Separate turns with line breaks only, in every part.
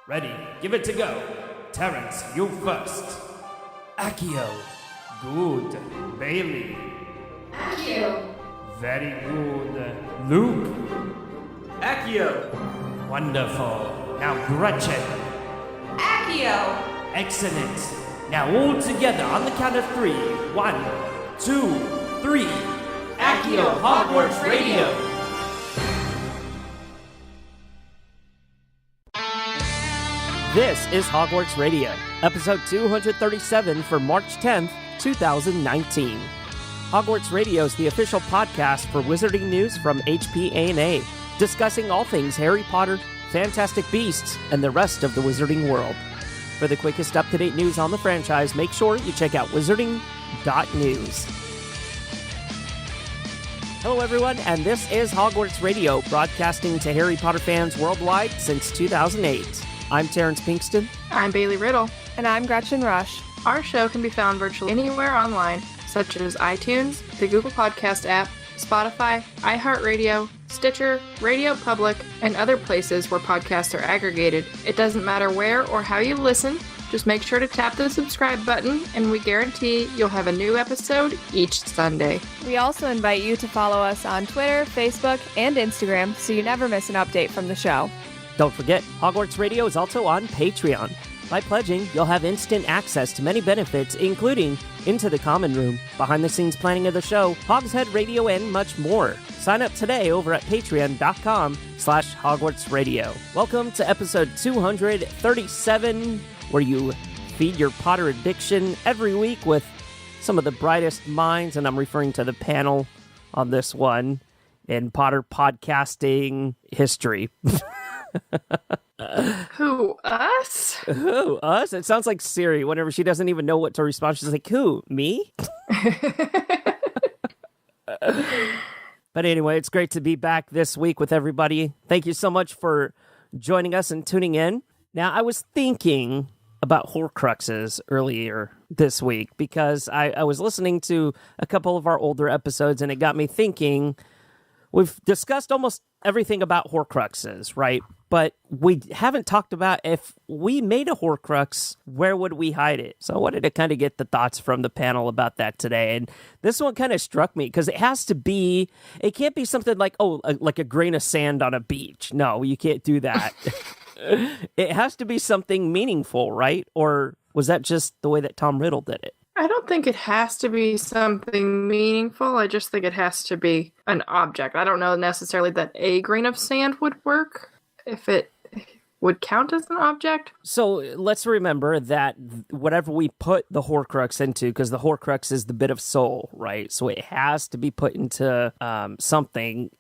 Ready, give it to go. Terrence, you first. Accio. Good. Bailey.
Accio.
Very good. Luke.
Accio.
Wonderful. Now Gretchen.
Accio.
Excellent. Now all together on the count of 3. 1, 2, 3.
Accio Hogwarts Radio.
This is Hogwarts Radio, episode 237 for March 10th, 2019. Hogwarts Radio is the official podcast for wizarding news from HPA&A, discussing all things Harry Potter, Fantastic Beasts, and the rest of the wizarding world. For the quickest up-to-date news on the franchise, make sure you check out wizarding.news. Hello everyone, and this is Hogwarts Radio, broadcasting to Harry Potter fans worldwide since 2008. I'm Terrence Pinkston.
I'm Bailey Riddle. And I'm Gretchen Rush. Our show can be found virtually anywhere online, such as iTunes, the Google Podcast app, Spotify, iHeartRadio, Stitcher, Radio Public, and other places where podcasts are aggregated. It doesn't matter where or how you listen, just make sure to tap the subscribe button, and we guarantee you'll have a new episode each Sunday.
We also invite you to follow us on Twitter, Facebook, and Instagram so you never miss an update from the show.
Don't forget, Hogwarts Radio is also on Patreon. By pledging, you'll have instant access to many benefits, including Into the Common Room, behind-the-scenes planning of the show, Hogshead Radio, and much more. Sign up today over at patreon.com/Hogwarts Radio. Welcome to episode 237, where you feed your Potter addiction every week with some of the brightest minds, and I'm referring to the panel on this one, in Potter podcasting history.
Who, us?
Who, us? It sounds like Siri. Whenever she doesn't even know what to respond, she's like, who, me? But anyway, it's great to be back this week with everybody. Thank you so much for joining us and tuning in. Now, I was thinking about Horcruxes earlier this week because I was listening to a couple of our older episodes, and it got me thinking. We've discussed almost everything about Horcruxes, right? But we haven't talked about if we made a Horcrux, where would we hide it? So I wanted to kind of get the thoughts from the panel about that today. And this one kind of struck me because it has to be, it can't be something like, like a grain of sand on a beach. No, you can't do that. It has to be something meaningful, right? Or was that just the way that Tom Riddle did it?
I don't think it has to be something meaningful. I just think it has to be an object. I don't know necessarily that a grain of sand would work, if it would count as an object.
So let's remember that whatever we put the Horcrux into, because the Horcrux is the bit of soul, right? So it has to be put into something,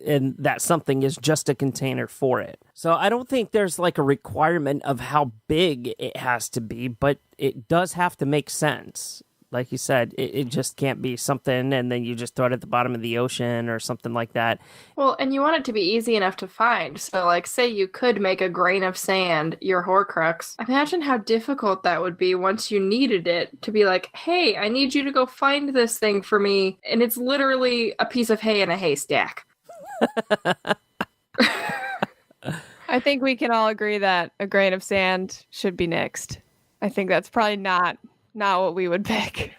and that something is just a container for it. So I don't think there's like a requirement of how big it has to be, but it does have to make sense. Like you said, it just can't be something and then you just throw it at the bottom of the ocean or something like that.
Well, and you want it to be easy enough to find. So, like, say you could make a grain of sand your Horcrux. Imagine how difficult that would be once you needed it to be like, hey, I need you to go find this thing for me. And it's literally a piece of hay in a haystack.
I think we can all agree that a grain of sand should be nixed. I think that's probably not what we would pick.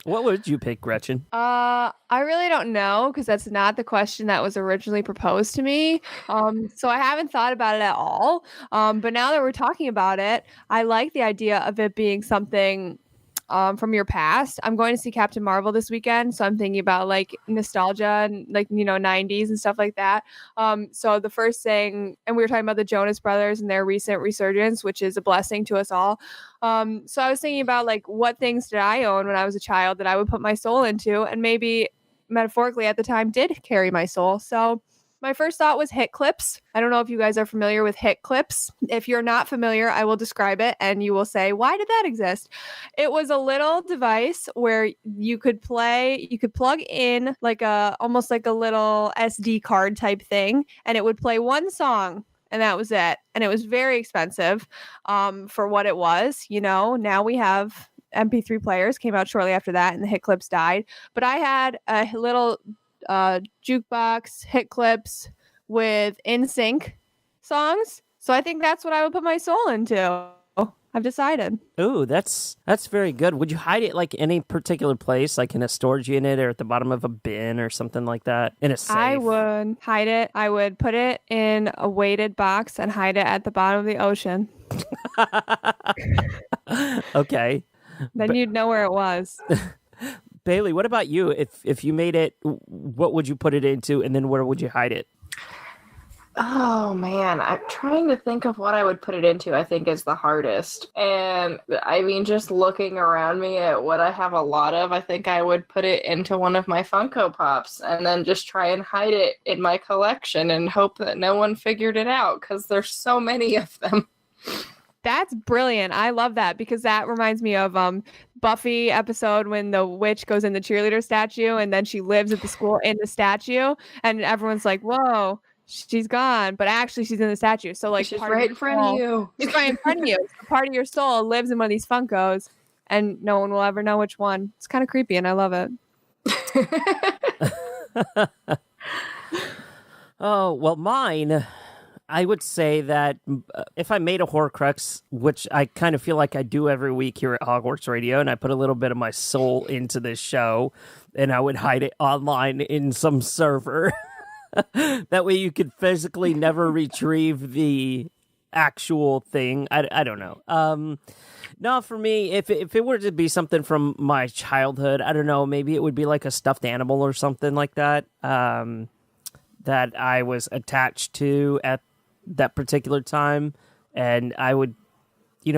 What would you pick, Gretchen?
I really don't know, because that's not the question that was originally proposed to me. So I haven't thought about it at all. But now that we're talking about it, I like the idea of it being something from your past. I'm going to see Captain Marvel this weekend, so I'm thinking about like nostalgia and like, 90s and stuff like that. So the first thing, and we were talking about the Jonas Brothers and their recent resurgence, which is a blessing to us all. So I was thinking about like, what things did I own when I was a child that I would put my soul into, and maybe metaphorically at the time did carry my soul. So my first thought was hit clips. I don't know if you guys are familiar with hit clips. If you're not familiar, I will describe it and you will say, why did that exist? It was a little device where you could plug in like almost like a little SD card type thing, and it would play one song. And that was it. And it was very expensive for what it was. Now we have MP3 players, came out shortly after that, and the hit clips died. But I had a little jukebox hit clips with NSYNC songs. So I think that's what I would put my soul into. I've decided.
Ooh, that's very good. Would you hide it like any particular place, like in a storage unit or at the bottom of a bin or something like that? In a safe?
I would hide it. I would put it in a weighted box and hide it at the bottom of the ocean.
Okay.
Then you'd know where it was.
Bailey, what about you? If you made it, what would you put it into, and then where would you hide it?
Oh man, I'm trying to think of what I would put it into, I think is the hardest. And I mean, just looking around me at what I have a lot of, I think I would put it into one of my Funko Pops and then just try and hide it in my collection and hope that no one figured it out because there's so many of them.
That's brilliant. I love that because that reminds me of Buffy episode when the witch goes in the cheerleader statue and then she lives at the school in the statue and everyone's like, whoa, she's gone, but actually she's in the statue. So like
She's right in front of you.
She's right in front of you. So part of your soul lives in one of these Funkos and no one will ever know which one. It's kind of creepy and I love it.
Oh, well, mine, I would say that if I made a Horcrux, which I kind of feel like I do every week here at Hogwarts Radio, and I put a little bit of my soul into this show, and I would hide it online in some server. That way you could physically never retrieve the actual thing. I don't know. No, for me, if it were to be something from my childhood, I don't know, maybe it would be like a stuffed animal or something like that, that I was attached to at that particular time. And I would,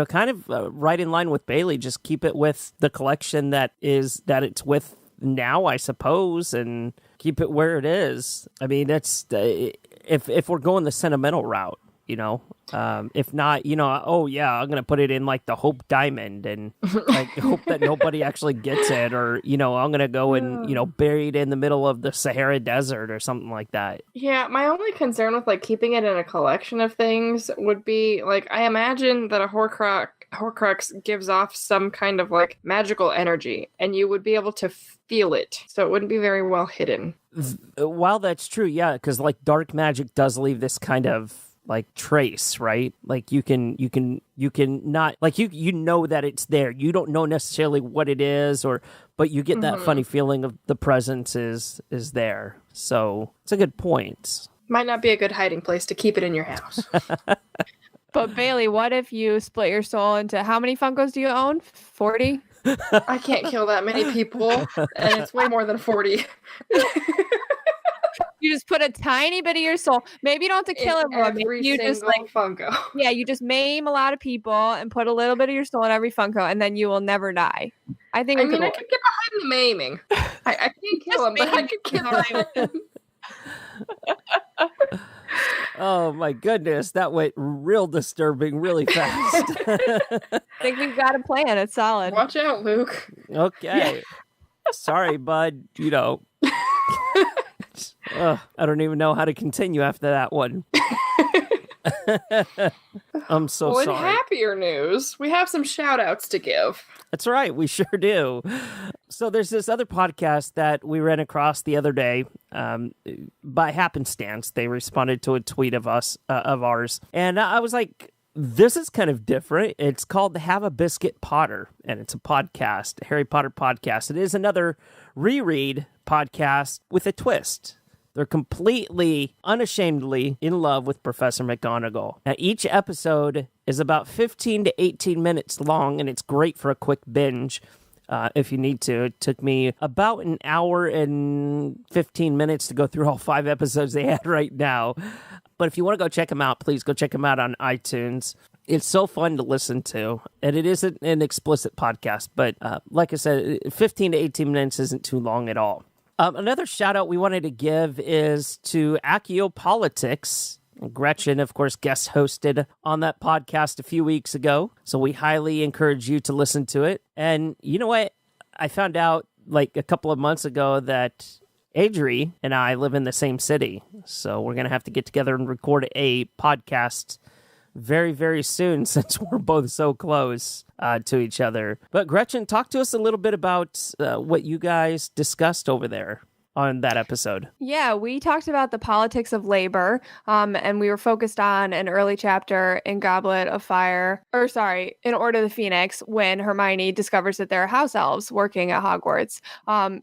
kind of right in line with Bailey, just keep it with the collection that it's with now, I suppose, and keep it where it is. I mean, that's if we're going the sentimental route, if not, oh yeah, I'm gonna put it in like the Hope Diamond and like hope that nobody actually gets it, or I'm gonna go and bury it in the middle of the Sahara Desert or something like that.
Yeah, my only concern with like keeping it in a collection of things would be like I imagine that a Horcrux gives off some kind of like magical energy, and you would be able to feel it, so it wouldn't be very well hidden.
While that's true, yeah, because like dark magic does leave this kind of like trace, right? Like you can not like you know that it's there. You don't know necessarily what it is, but you get that funny feeling of the presence is there. So it's a good point.
Might not be a good hiding place to keep it in your house.
But Bailey, what if you split your soul into how many Funkos do you own? 40?
I can't kill that many people, and it's way more than 40.
You just put a tiny bit of your soul. Maybe you don't have to kill everyone. Maybe you just like
Funko.
Yeah, you just maim a lot of people and put a little bit of your soul in every Funko, and then you will never die. I think.
I could get behind the maiming. I can't kill him, but I could kill him.
Oh my goodness, that went real disturbing really fast.
I think we've got a plan. It's solid.
Watch out, Luke.
Okay. Yeah. Sorry, bud. I don't even know how to continue after that one. I'm so sorry.
In happier news, we have some shout outs to give.
That's right, we sure do. So there's this other podcast that we ran across the other day. By happenstance, they responded to a tweet of ours. And I was like, this is kind of different. It's called Have a Biscuit Potter, and it's a podcast, a Harry Potter podcast. It is another reread podcast with a twist. They're completely, unashamedly in love with Professor McGonagall. Now, each episode is about 15 to 18 minutes long, and it's great for a quick binge if you need to. It took me about an hour and 15 minutes to go through all 5 episodes they had right now. But if you want to go check them out, please go check them out on iTunes. It's so fun to listen to, and it isn't an explicit podcast, but like I said, 15 to 18 minutes isn't too long at all. Another shout out we wanted to give is to Accio Politics. Gretchen, of course, guest hosted on that podcast a few weeks ago, so we highly encourage you to listen to it. And you know what? I found out like a couple of months ago that Adri and I live in the same city, so we're going to have to get together and record a podcast very, very soon since we're both so close to each other. But Gretchen, talk to us a little bit about what you guys discussed over there on that episode?
Yeah, we talked about the politics of labor, and we were focused on an early chapter in in Order of the Phoenix, when Hermione discovers that there are house elves working at Hogwarts.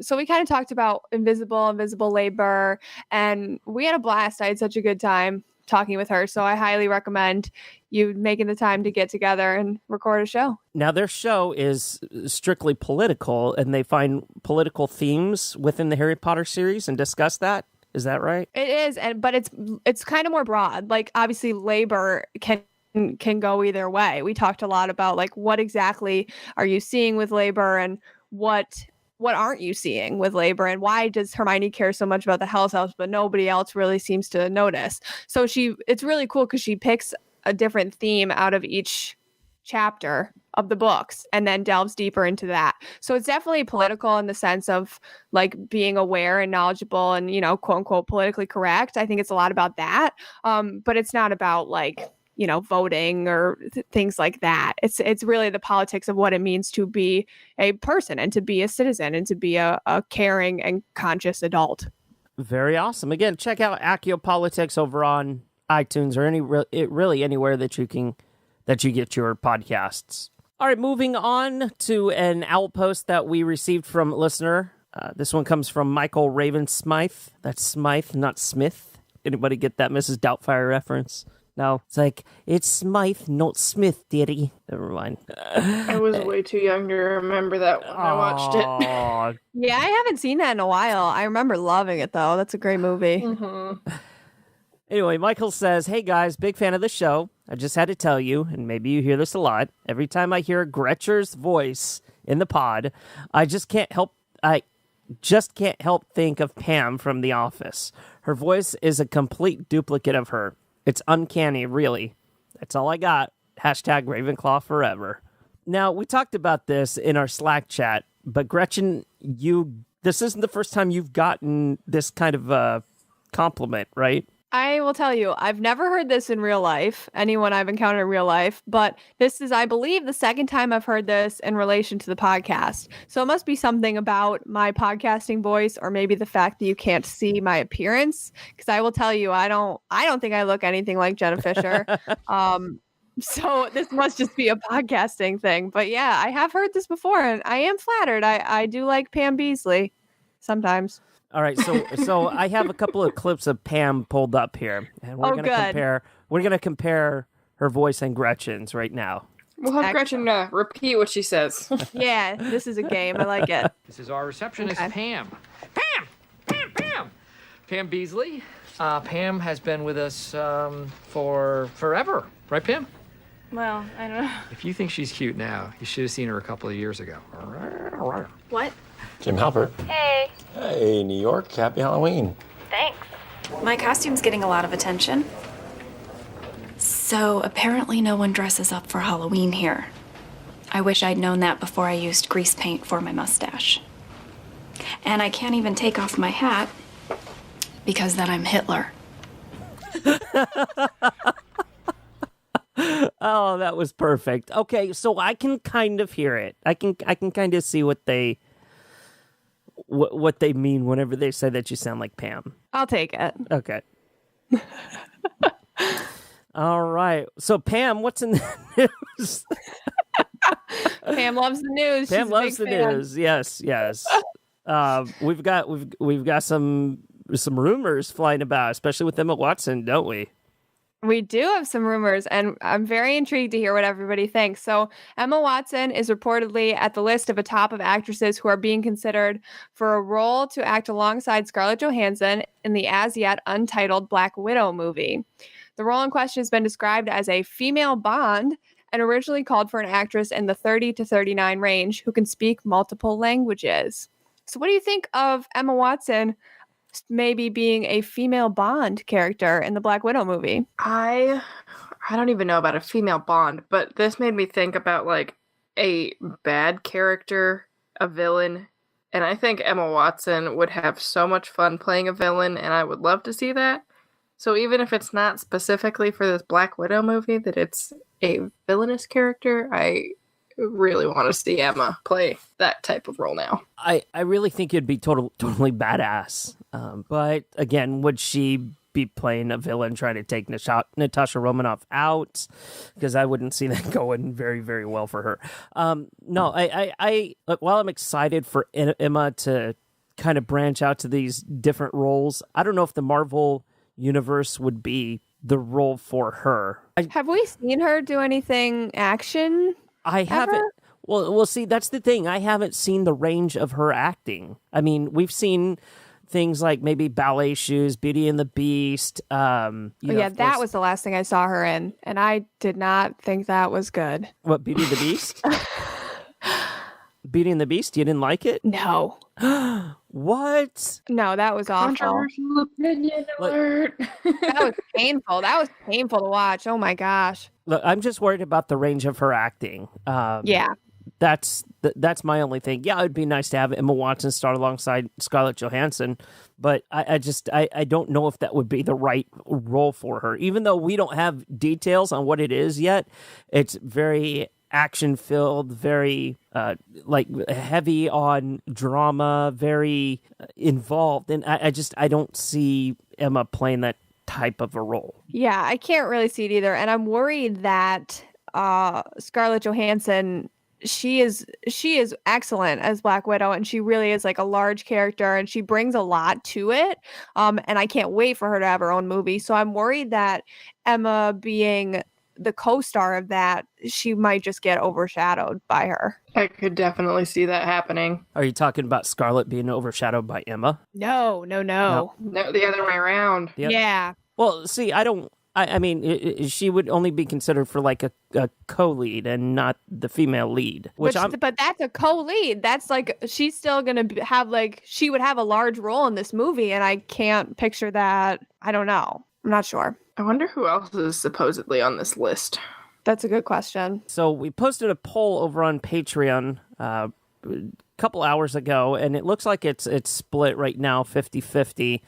So we kind of talked about invisible labor, and we had a blast. I had such a good time talking with her, so I highly recommend you making the time to get together and record a show.
Now, their show is strictly political, and they find political themes within the Harry Potter series and discuss that. Is that right?
It is, but it's kind of more broad. Like, obviously, labor can go either way. We talked a lot about like what exactly are you seeing with labor, and what aren't you seeing with labor, and why does Hermione care so much about the house elves but nobody else really seems to notice. So it's really cool because she picks a different theme out of each chapter of the books and then delves deeper into that. So it's definitely political in the sense of like being aware and knowledgeable and, you know, quote unquote politically correct. I think it's a lot about that. But it's not about like, you know, voting or things like that. It's really the politics of what it means to be a person and to be a citizen and to be a caring and conscious adult.
Very awesome. Again, check out Accio Politics over on iTunes or really anywhere that you get your podcasts. All right, moving on to an outpost that we received from a listener. This one comes from Michael Raven Smythe. That's Smythe, not Smith. Anybody get that Mrs. Doubtfire reference? No, it's like, it's Smythe, not Smith, dearie. Never mind.
I was way too young to remember that when I watched it.
Yeah, I haven't seen that in a while. I remember loving it, though. That's a great movie.
Mm-hmm.
Anyway, Michael says, hey guys, big fan of the show. I just had to tell you, and maybe you hear this a lot, every time I hear Gretcher's voice in the pod, I just can't help think of Pam from The Office. Her voice is a complete duplicate of her. It's uncanny, really. That's all I got. Hashtag Ravenclaw forever. Now, we talked about this in our Slack chat, but Gretchen, this isn't the first time you've gotten this kind of compliment, right?
I will tell you, I've never heard this in real life, anyone I've encountered in real life, but this is, I believe, the second time I've heard this in relation to the podcast. So it must be something about my podcasting voice, or maybe the fact that you can't see my appearance, because I will tell you, I don't think I look anything like Jenna Fisher. So this must just be a podcasting thing. But yeah, I have heard this before, and I am flattered. I do like Pam Beesly sometimes.
All right, so I have a couple of clips of Pam pulled up here, and we're gonna compare her voice and Gretchen's right now.
We'll have Gretchen repeat what she says.
Yeah, this is a game. I like it.
This is our receptionist, Pam. Pam Beesly. Pam has been with us for forever, right, Pam?
Well, I don't know.
If you think she's cute now, you should have seen her a couple of years ago.
What?
Jim Halpert.
Hey.
Hey, New York. Happy Halloween.
Thanks. My costume's getting a lot of attention. So apparently no one dresses up for Halloween here. I wish I'd known that before I used grease paint for my mustache. And I can't even take off my hat because then I'm Hitler.
Oh, that was perfect. Okay, so I can kind of hear it. I can kind of see what they mean whenever they say that you sound like Pam.
I'll take it.
Okay. All right. So Pam, what's in the news?
Pam loves the news.
Pam
She's
loves the
a big fan.
news. Yes. We've got some rumors flying about, especially with Emma Watson, don't we?
We do have some rumors, and I'm very intrigued to hear what everybody thinks. So Emma Watson is reportedly at the list of a top of actresses who are being considered for a role to act alongside Scarlett Johansson in the as yet untitled Black Widow movie. The role in question has been described as a female Bond and originally called for an actress in the 30 to 39 range who can speak multiple languages. So what do you think of Emma Watson maybe being a female Bond character in the Black Widow movie?
I don't even know about a female Bond, but this made me think about like a bad character, a villain, and I think Emma Watson would have so much fun playing a villain, and I would love to see that. So even if it's not specifically for this Black Widow movie, that it's a villainous character, I really want to see Emma play that type of role now.
I really think it'd be totally badass. But again, would she be playing a villain trying to take Natasha Romanoff out? Because I wouldn't see that going very, very well for her. No, I while I'm excited for Emma to kind of branch out to these different roles, I don't know if the Marvel universe would be the role for her.
Have we seen her do anything action?
I haven't. Well, see, that's the thing. I haven't seen the range of her acting. I mean, we've seen things like maybe Ballet Shoes, Beauty and the Beast.
That was the last thing I saw her in, and I did not think that was good.
What, Beauty and the Beast? Beauty and the Beast? You didn't like it?
No.
What?
No, that was awful.
Controversial opinion alert.
That was painful. That was painful to watch. Oh my gosh.
Look, I'm just worried about the range of her acting.
Yeah.
That's my only thing. Yeah, it'd be nice to have Emma Watson star alongside Scarlett Johansson, but I don't know if that would be the right role for her. Even though we don't have details on what it is yet, it's very action filled, very heavy on drama, very involved, and I don't see Emma playing that type of a role.
Yeah, I can't really see it either, and I'm worried that Scarlett Johansson, she is excellent as Black Widow, and she really is like a large character, and she brings a lot to it. And I can't wait for her to have her own movie. So I'm worried that Emma being the co-star of that, she might just get overshadowed by her.
I could definitely see that happening.
Are you talking about Scarlett being overshadowed by Emma?
No.
No, the other way around.
Yep.
Yeah.
Well, see, I mean, she would only be considered for like a co-lead and not the female lead. But
that's a co-lead. That's like, she's still going to have she would have a large role in this movie, and I can't picture that. I don't know. I'm not sure.
I wonder who else is supposedly on this list.
That's a good question.
So we posted a poll over on Patreon a couple hours ago, and it looks like it's split right now 50-50.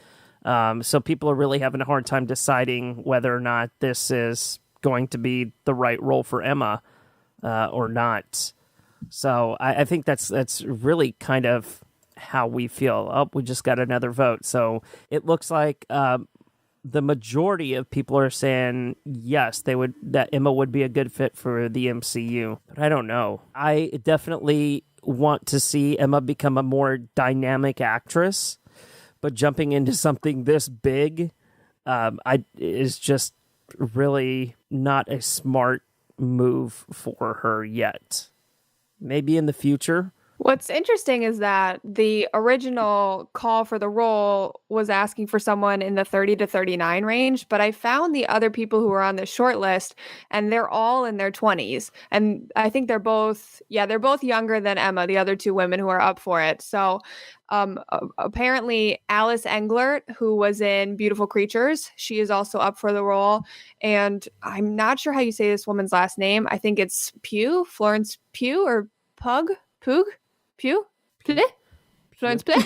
So people are really having a hard time deciding whether or not this is going to be the right role for Emma or not. So I think that's really kind of how we feel. Oh, we just got another vote. So it looks like the majority of people are saying yes, that Emma would be a good fit for the MCU. But I don't know. I definitely want to see Emma become a more dynamic actress. But jumping into something this big is just really not a smart move for her yet. Maybe in the future.
What's interesting is that the original call for the role was asking for someone in the 30 to 39 range, but I found the other people who were on the short list, and they're all in their 20s. And I think they're both younger than Emma, the other two women who are up for it. So apparently Alice Englert, who was in Beautiful Creatures, she is also up for the role. And I'm not sure how you say this woman's last name. I think it's Pugh, Florence Pugh, or Poog? Pugh? Pleh? Florence Pleh?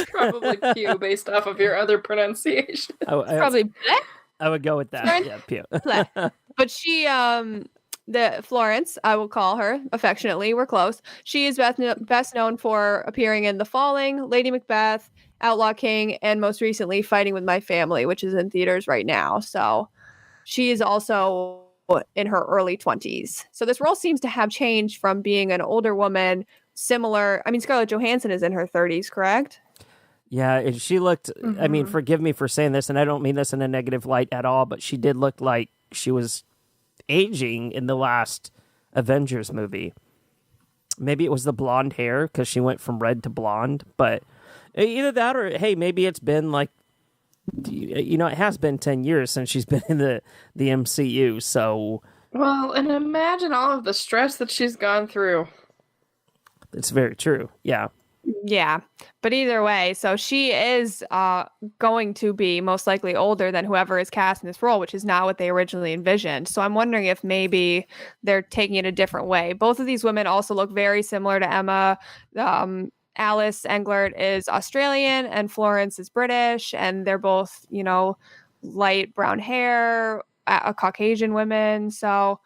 Probably Pew based off of your other pronunciation.
Probably Pleh?
I would go with that.
Florence
Yeah, Pew.
Pleh. But she, the Florence, I will call her affectionately, we're close. She is best known for appearing in The Falling, Lady Macbeth, Outlaw King, and most recently Fighting with My Family, which is in theaters right now. So she is also in her early 20s. So this role seems to have changed from being an older woman, similar. I mean, Scarlett Johansson is in her 30s, correct?
Yeah, and she looked, I mean, forgive me for saying this, and I don't mean this in a negative light at all, but she did look like she was aging in the last Avengers movie. Maybe it was the blonde hair because she went from red to blonde, but either that or, hey, maybe it's been like, it has been 10 years since she's been in the MCU, so...
Well, and imagine all of the stress that she's gone through.
It's very true, yeah.
Yeah, but either way, so she is going to be most likely older than whoever is cast in this role, which is not what they originally envisioned. So I'm wondering if maybe they're taking it a different way. Both of these women also look very similar to Emma. Alice Englert is Australian and Florence is British, and they're both, light brown hair, Caucasian women. So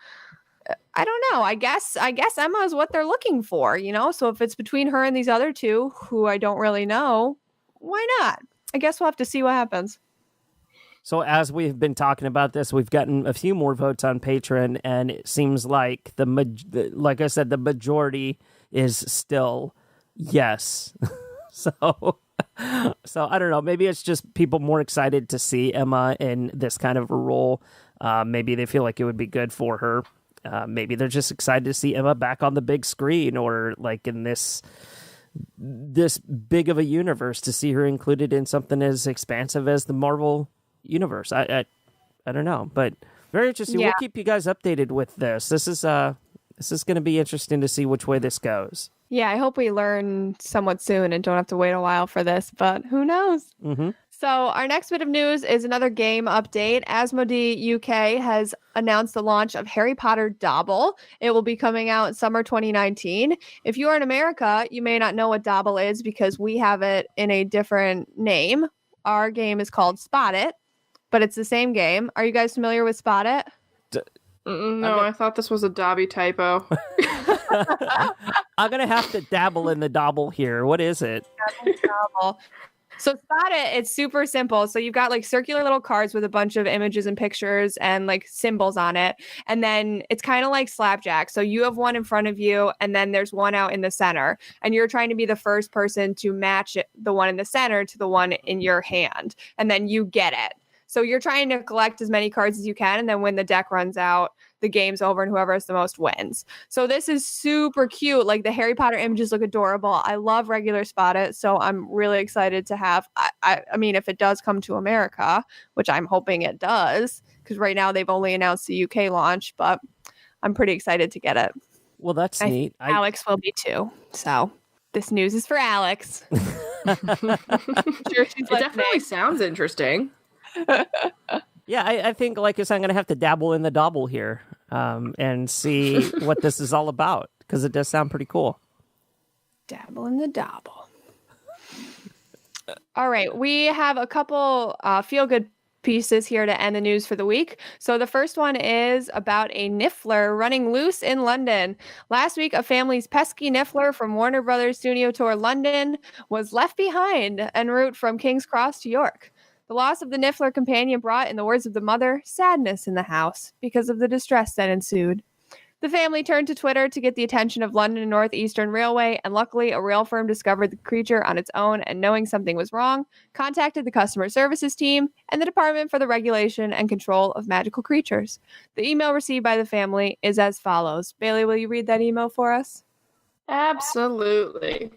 I don't know. I guess Emma is what they're looking for, So if it's between her and these other two who I don't really know, why not? I guess we'll have to see what happens.
So as we've been talking about this, we've gotten a few more votes on Patreon, and it seems like like I said, the majority is still yes. So I don't know. Maybe it's just people more excited to see Emma in this kind of a role. Maybe they feel like it would be good for her. Maybe they're just excited to see Emma back on the big screen, or like in this big of a universe, to see her included in something as expansive as the Marvel universe. I don't know, but very interesting.
Yeah.
We'll keep you guys updated with this. This is going to be interesting to see which way this goes.
Yeah, I hope we learn somewhat soon and don't have to wait a while for this, but who knows?
Mm-hmm.
So our next bit of news is another game update. Asmodee UK has announced the launch of Harry Potter Dabble. It will be coming out summer 2019. If you are in America, you may not know what Dabble is because we have it in a different name. Our game is called Spot It, but it's the same game. Are you guys familiar with Spot It?
No, I thought this was a Dobby typo.
I'm going to have to dabble in the Dobble here. What is it?
Dabble. So Spot It, it's super simple. So you've got like circular little cards with a bunch of images and pictures and like symbols on it. And then it's kind of like Slapjack. So you have one in front of you and then there's one out in the center. And you're trying to be the first person to match the one in the center to the one in your hand. And then you get it. So you're trying to collect as many cards as you can. And then when the deck runs out, the game's over and whoever has the most wins. So this is super cute. Like the Harry Potter images look adorable. I love regular Spot It. So I'm really excited to have, I mean, if it does come to America, which I'm hoping it does, because right now they've only announced the UK launch, but I'm pretty excited to get it.
Well, that's neat.
Alex will be too. So this news is for Alex.
It definitely sounds interesting.
Yeah, I think, like I said, I'm going to have to dabble in the Dobble here and see what this is all about, because it does sound pretty cool.
Dabble in the Dobble. All right, we have a couple feel-good pieces here to end the news for the week. So the first one is about a Niffler running loose in London. Last week, a family's pesky Niffler from Warner Brothers Studio Tour London was left behind en route from King's Cross to York. The loss of the Niffler companion brought, in the words of the mother, sadness in the house because of the distress that ensued. The family turned to Twitter to get the attention of London North Eastern Railway, and luckily a rail firm discovered the creature on its own and, knowing something was wrong, contacted the customer services team and the Department for the Regulation and Control of Magical Creatures. The email received by the family is as follows. Bailey, will you read that email for us?
Absolutely.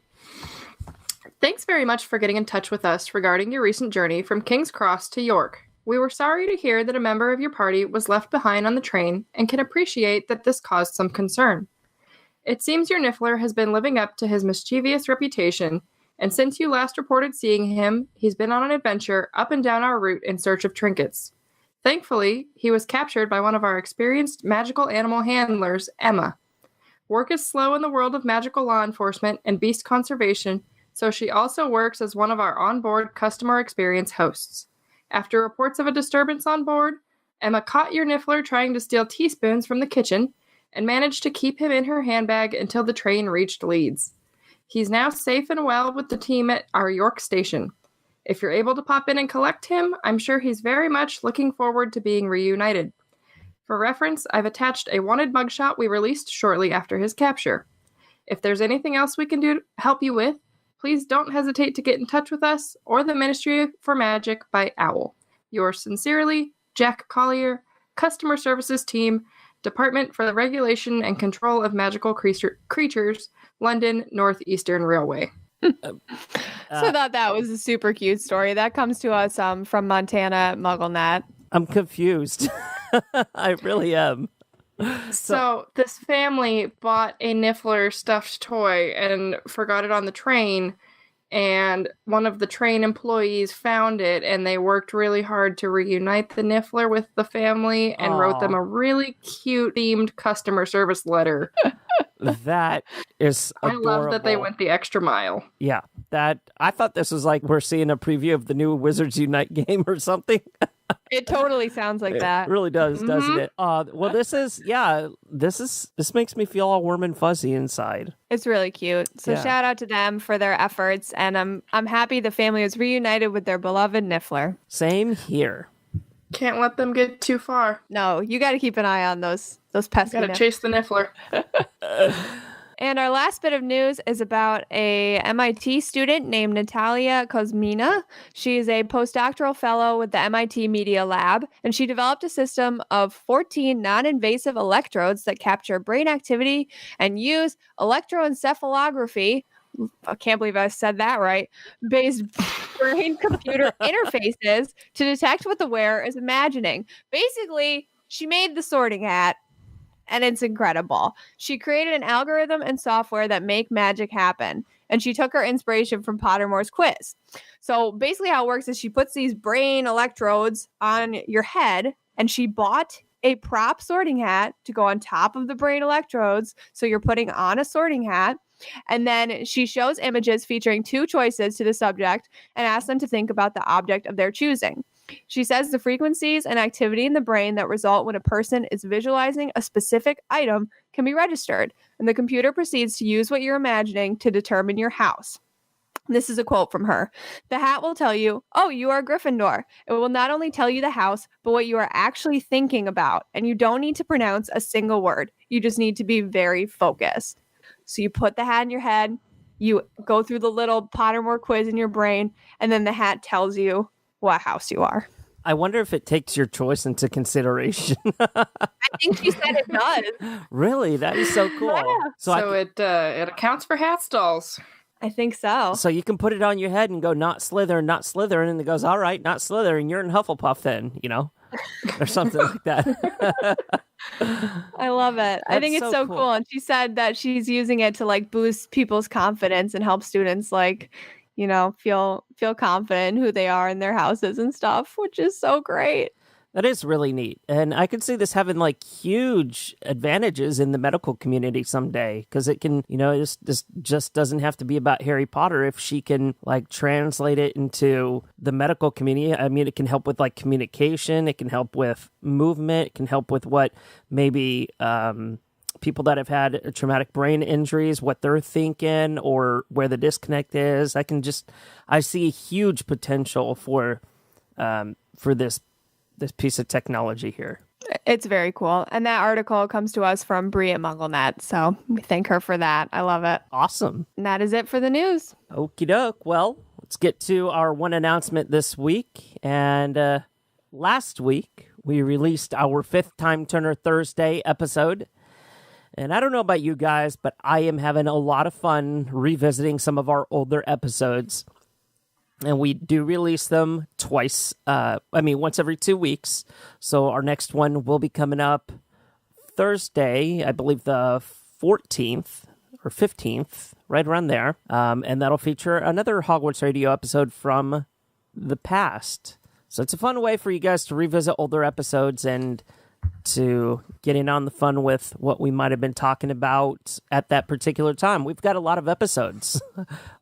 Thanks very much for getting in touch with us regarding your recent journey from King's Cross to York. We were sorry to hear that a member of your party was left behind on the train and can appreciate that this caused some concern. It seems your Niffler has been living up to his mischievous reputation, and since you last reported seeing him, he's been on an adventure up and down our route in search of trinkets. Thankfully, he was captured by one of our experienced magical animal handlers, Emma. Work is slow in the world of magical law enforcement and beast conservation, so she also works as one of our onboard customer experience hosts. After reports of a disturbance on board, Emma caught your Niffler trying to steal teaspoons from the kitchen and managed to keep him in her handbag until the train reached Leeds. He's now safe and well with the team at our York station. If you're able to pop in and collect him, I'm sure he's very much looking forward to being reunited. For reference, I've attached a wanted mugshot we released shortly after his capture. If there's anything else we can do to help you with, please don't hesitate to get in touch with us or the Ministry for Magic by Owl. Yours sincerely, Jack Collier, Customer Services Team, Department for the Regulation and Control of Magical Creatures, London North Eastern Railway.
So I thought that was a super cute story. That comes to us from Montana MuggleNet.
I'm confused. I really am.
So this family bought a Niffler stuffed toy and forgot it on the train, and one of the train employees found it, and they worked really hard to reunite the Niffler with the family and wrote them a really cute themed customer service letter.
That is adorable.
I love that they went the extra mile.
Yeah, that I thought this was like we're seeing a preview of the new Wizards Unite game or something.
It totally sounds like that.
It really does, doesn't it? Well, this makes me feel all warm and fuzzy inside.
It's really cute. So
Yeah.
shout out to them for their efforts, and I'm happy the family is reunited with their beloved Niffler.
Same here.
Can't let them get too far.
No, you got to keep an eye on those pesky
Gotta
Nifflers.
chase the Niffler.
And our last bit of news is about a MIT student named Natalia Kozmina. She is a postdoctoral fellow with the MIT Media Lab, and she developed a system of 14 non-invasive electrodes that capture brain activity and use electroencephalography, I can't believe I said that right, based brain-computer interfaces to detect what the wearer is imagining. Basically, she made the Sorting Hat, and it's incredible. She created an algorithm and software that make magic happen. And she took her inspiration from Pottermore's quiz. So basically how it works is she puts these brain electrodes on your head, and she bought a prop sorting hat to go on top of the brain electrodes. So you're putting on a sorting hat. And then she shows images featuring 2 choices to the subject and asks them to think about the object of their choosing. She says the frequencies and activity in the brain that result when a person is visualizing a specific item can be registered, and the computer proceeds to use what you're imagining to determine your house. This is a quote from her. The hat will tell you, oh, you are Gryffindor. It will not only tell you the house, but what you are actually thinking about. And you don't need to pronounce a single word. You just need to be very focused. So you put the hat in your head, you go through the little Pottermore quiz in your brain, and then the hat tells you what house you are.
I wonder if it takes your choice into consideration.
I think she said it does.
Really? That is so cool.
Yeah.
So it accounts for hat stalls.
I think so.
So you can put it on your head and go, not Slytherin, not Slytherin, and it goes, all right, not Slytherin, you're in Hufflepuff then, or something like that.
I love it. I think it's so cool. And she said that she's using it to boost people's confidence and help students feel confident in who they are in their houses and stuff, which is so great.
That is really neat. And I could see this having huge advantages in the medical community someday, because it can, this just doesn't have to be about Harry Potter. If she can translate it into the medical community, I mean, it can help with communication. It can help with movement. It can help with what maybe people that have had traumatic brain injuries, what they're thinking or where the disconnect is. I see a huge potential for this piece of technology here.
It's very cool. And that article comes to us from Bria MuggleNet. So we thank her for that. I love it.
Awesome.
And that is it for the news.
Okie doke. Well, let's get to our one announcement this week. And last week, we released our 5th Time Turner Thursday episode. And I don't know about you guys, but I am having a lot of fun revisiting some of our older episodes. And we do release them once every 2 weeks. So our next one will be coming up Thursday, I believe the 14th or 15th, right around there. And that'll feature another Hogwarts Radio episode from the past. So it's a fun way for you guys to revisit older episodes and to get in on the fun with what we might have been talking about at that particular time. We've got a lot of episodes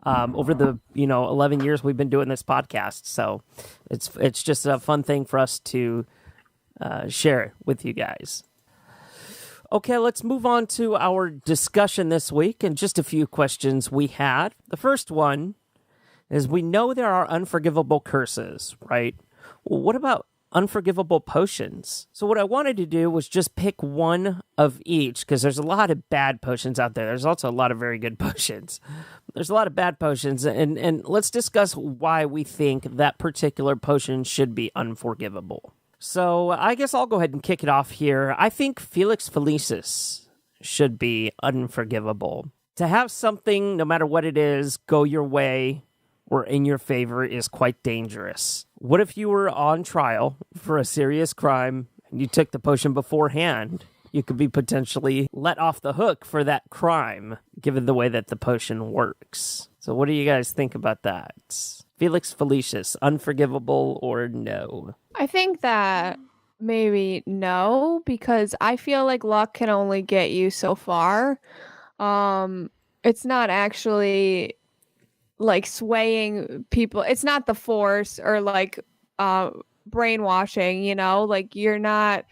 over the 11 years we've been doing this podcast, so it's just a fun thing for us to share with you guys. Okay, let's move on to our discussion this week and just a few questions we had. The first one is, we know there are unforgivable curses, right? Well, what about unforgivable potions? So what I wanted to do was just pick one of each, because there's a lot of bad potions out there. There's also a lot of very good potions. There's a lot of bad potions, and let's discuss why we think that particular potion should be unforgivable. So I guess I'll go ahead and kick it off here. I think Felix Felicis should be unforgivable. To have something, no matter what it is, go your way or in your favor is quite dangerous. What if you were on trial for a serious crime and you took the potion beforehand? You could be potentially let off the hook for that crime, given the way that the potion works. So what do you guys think about that? Felix Felicis, unforgivable or no?
I think that maybe no, because I feel like luck can only get you so far. It's not actually swaying people. It's not the force or brainwashing, like you're not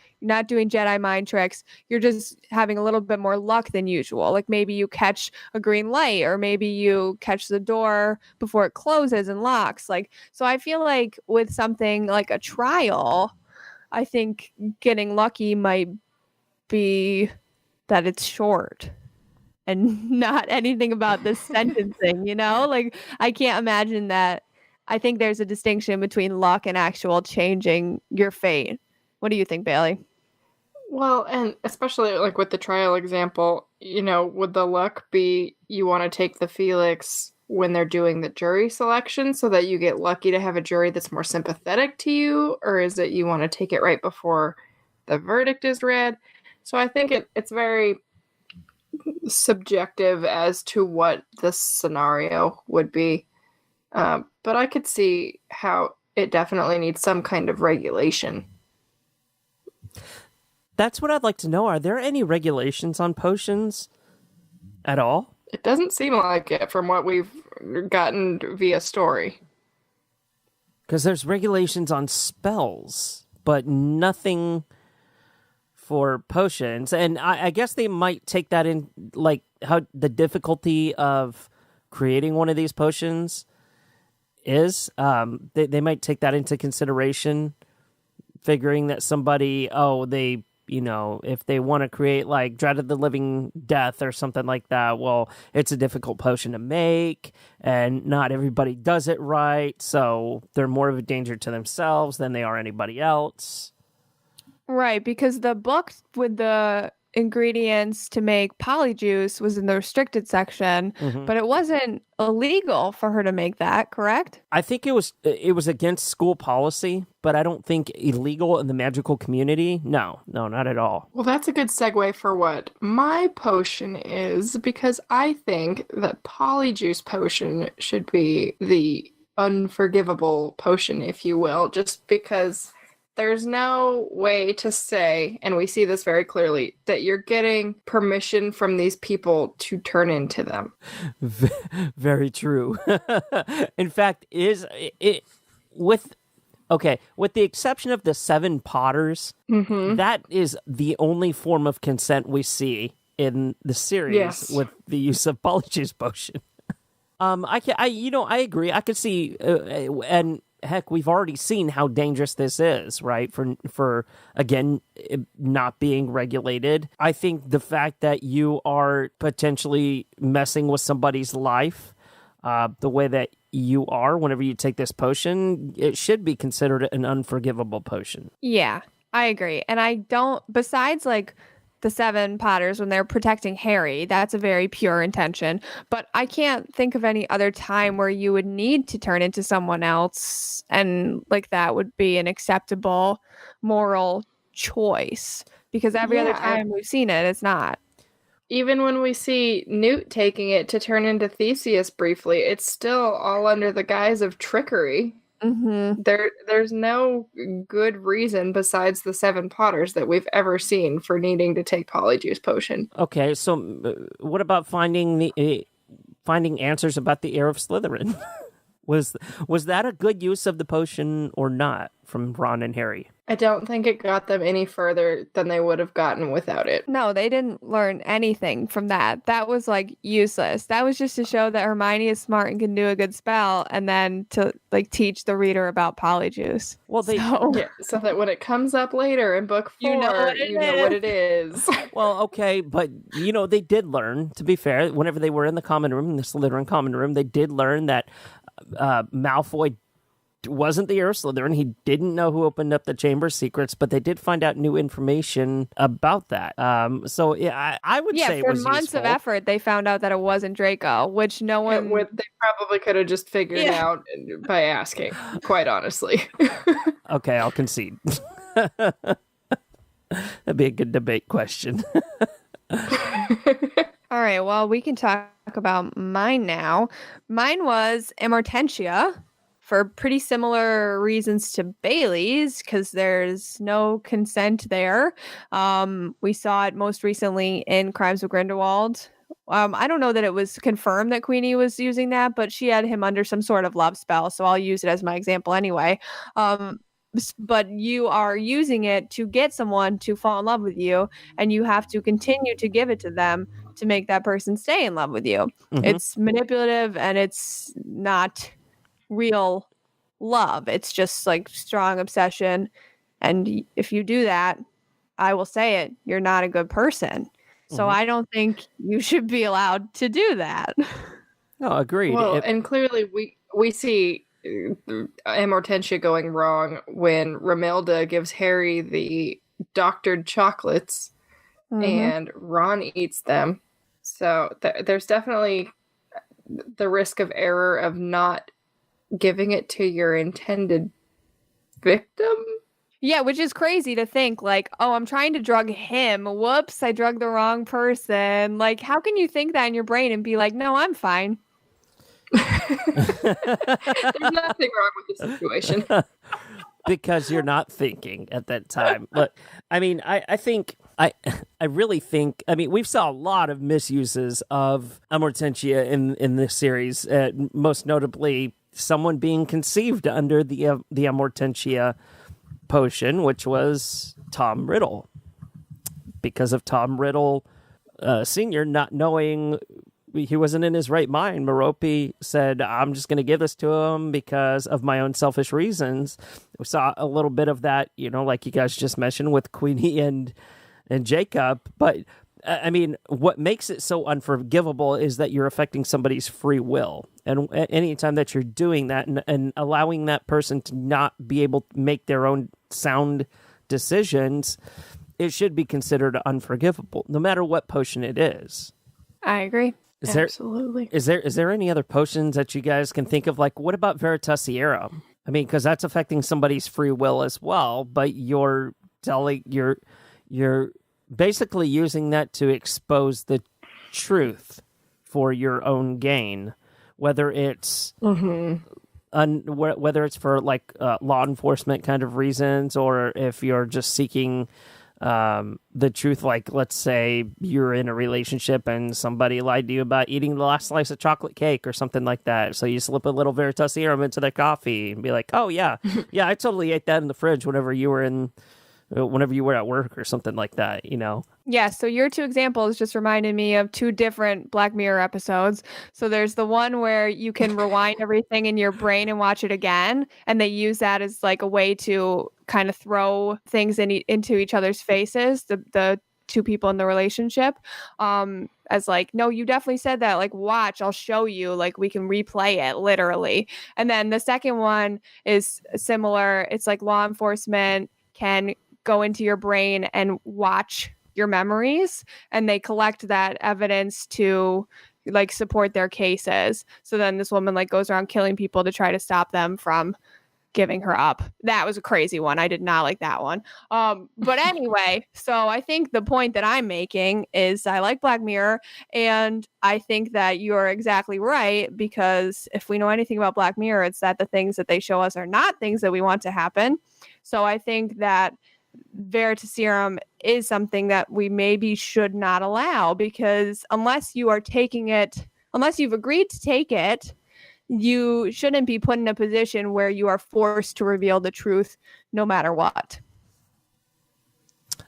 doing Jedi mind tricks. You're just having a little bit more luck than usual. Like maybe you catch a green light, or maybe you catch the door before it closes and locks. Like, so I feel like with something like a trial, I think getting lucky might be that it's short and not anything about the sentencing, Like, I can't imagine that. I think there's a distinction between luck and actual changing your fate. What do you think, Bailey?
Well, and especially like with the trial example, would the luck be you want to take the Felix when they're doing the jury selection so that you get lucky to have a jury that's more sympathetic to you? Or is it you want to take it right before the verdict is read? So I think it's very subjective as to what this scenario would be. But I could see how it definitely needs some kind of regulation.
That's what I'd like to know. Are there any regulations on potions at all?
It doesn't seem like it from what we've gotten via story.
Because there's regulations on spells, but nothing for potions. And I guess they might take that in, like, how the difficulty of creating one of these potions is. They might take that into consideration, figuring that somebody, if they want to create like Dread of the Living Death or something like that, well, it's a difficult potion to make and not everybody does it right. So they're more of a danger to themselves than they are anybody else.
Right, because the book with the ingredients to make polyjuice was in the restricted section, but it wasn't illegal for her to make that, correct?
I think it was against school policy, but I don't think illegal in the magical community. No, not at all.
Well, that's a good segue for what my potion is, because I think that polyjuice potion should be the unforgivable potion, if you will, just because there's no way to say, and we see this very clearly, that you're getting permission from these people to turn into them.
Very true. In fact, with the exception of the 7 Potters, that is the only form of consent we see in the series with the use of polyjuice potion. I agree. I could see, and heck, we've already seen how dangerous this is, right? For again, not being regulated. I think the fact that you are potentially messing with somebody's life, the way that you are whenever you take this potion, it should be considered an unforgivable potion.
Yeah, I agree. And I don't, besides like the 7 Potters when they're protecting Harry, that's a very pure intention. But I can't think of any other time where you would need to turn into someone else, and like that would be an acceptable moral choice. Because every other time we've seen it, it's not.
Even when we see Newt taking it to turn into Theseus briefly, it's still all under the guise of trickery. There's no good reason besides the 7 Potters that we've ever seen for needing to take polyjuice potion.
Okay, so what about finding answers about the heir of Slytherin? Was that a good use of the potion or not from Ron and Harry?
I don't think it got them any further than they would have gotten without it.
No, they didn't learn anything from that. That was like useless. That was just to show that Hermione is smart and can do a good spell, and then to like teach the reader about polyjuice.
Well,
so that when it comes up later in book 4, you know what it is.
Well, okay, but they did learn, to be fair, whenever they were in the common room, in the Slytherin common room, they did learn that Malfoy wasn't the heir of Slytherin. He didn't know who opened up the Chamber of Secrets, but they did find out new information about that. So yeah, I would say it was
for months
useful.
of effort, they found out that it wasn't Draco, which no one
they probably could have just figured out by asking. Quite honestly.
Okay, I'll concede. That'd be a good debate question.
All right, well, we can talk about mine now. Mine was Immortentia, for pretty similar reasons to Bailey's, because there's no consent there. We saw it most recently in Crimes of Grindelwald. I don't know that it was confirmed that Queenie was using that, but she had him under some sort of love spell, so I'll use it as my example anyway. but you are using it to get someone to fall in love with you, and you have to continue to give it to them to make that person stay in love with you. It's manipulative, and it's not real love. It's just like strong obsession. And if you do that, I will say it, you're not a good person. So I don't think you should be allowed to do that.
No, agreed.
Well, and clearly we see Amortentia going wrong when Romilda gives Harry the doctored chocolates and Ron eats them. So there's definitely the risk of error of not giving it to your intended victim.
Yeah, which is crazy to think like, oh, I'm trying to drug him. Whoops, I drugged the wrong person. Like, how can you think that in your brain and be like, no, I'm fine?
There's nothing wrong with the situation.
Because you're not thinking at that time. But I mean, I really think, I mean, we've saw a lot of misuses of Amortentia in this series, most notably someone being conceived under the Amortentia potion, which was Tom Riddle. Because of Tom Riddle Sr. not knowing he wasn't in his right mind, Merope said, I'm just going to give this to him because of my own selfish reasons. We saw a little bit of that, like you guys just mentioned with Queenie and Jacob. But, I mean, what makes it so unforgivable is that you're affecting somebody's free will. And anytime that you're doing that and allowing that person to not be able to make their own sound decisions, it should be considered unforgivable, no matter what potion it is.
I agree. Absolutely.
Is there any other potions that you guys can think of? Like, what about Veritasiera? I mean, because that's affecting somebody's free will as well, but you're basically using that to expose the truth for your own gain, whether it's whether it's for like law enforcement kind of reasons, or if you're just seeking the truth. Like, let's say you're in a relationship and somebody lied to you about eating the last slice of chocolate cake or something like that. So you slip a little Veritasiera into their coffee and be like, oh yeah, I totally ate that in the fridge whenever you were at work or something like that,
Yeah, so your two examples just reminded me of two different Black Mirror episodes. So there's the one where you can rewind everything in your brain and watch it again, and they use that as like a way to kind of throw things into each other's faces, the two people in the relationship, as like, no, you definitely said that, like, watch, I'll show you, like, we can replay it literally. And then the second one is similar. It's like law enforcement can go into your brain and watch your memories, and they collect that evidence to like support their cases. So then this woman like goes around killing people to try to stop them from giving her up. That was a crazy one. I did not like that one. But anyway, so I think the point that I'm making is I like Black Mirror, and I think that you're exactly right, because if we know anything about Black Mirror, it's that the things that they show us are not things that we want to happen. So I think that Veritasiera is something that we maybe should not allow, because unless you've agreed to take it, you shouldn't be put in a position where you are forced to reveal the truth no matter what.